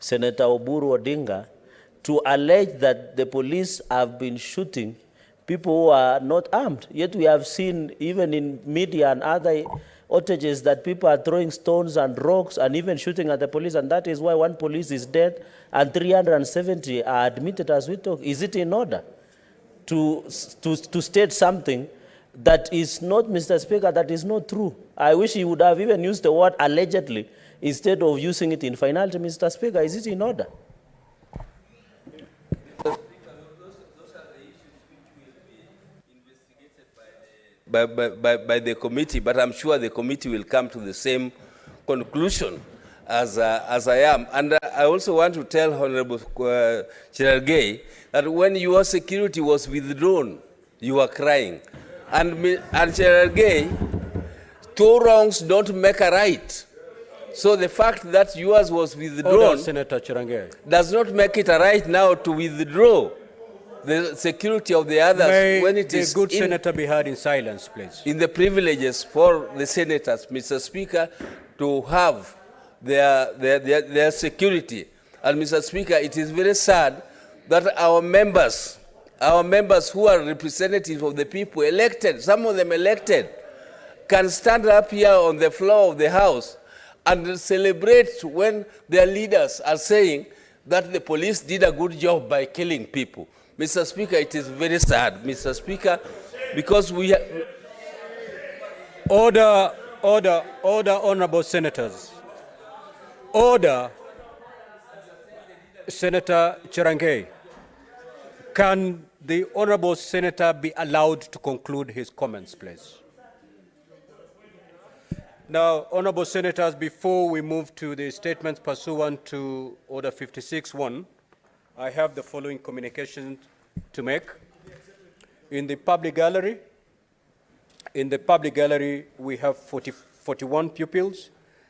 Senator Oburu Odinga to allege that the police have been shooting people who are not armed. Yet we have seen, even in media and other outages, that people are throwing stones and rocks and even shooting at the police, and that is why one police is dead and 370 are admitted as we talk. Is it in order to state something that is not, Mr. Speaker, that is not true? I wish he would have even used the word allegedly instead of using it in finality, Mr. Speaker. Is it in order? By the committee, but I'm sure the committee will come to the same conclusion as I am. And I also want to tell Honorable Cherargei that when your security was withdrawn, you were crying. And Cherargei, two wrongs don't make a right. So the fact that yours was withdrawn Senator Cherargei does not make it a right now to withdraw the security of the others when it is the good senator be heard in silence, please. In the privileges for the senators, Mr. Speaker, to have their security. And Mr. Speaker, it is very sad that our members who are representatives of the people, elected, some of them elected, can stand up here on the floor of the House and celebrate when their leaders are saying that the police did a good job by killing people. Mr. Speaker, it is very sad, Mr. Speaker, because we have... Order, honorable senators. Order, Senator Cherargei. Can the honorable senator be allowed to conclude his comments, please? Now, honorable senators, before we move to the statements pursuant to Order 56-1, I have the following communication to make. In the public gallery, we have 41 pupils.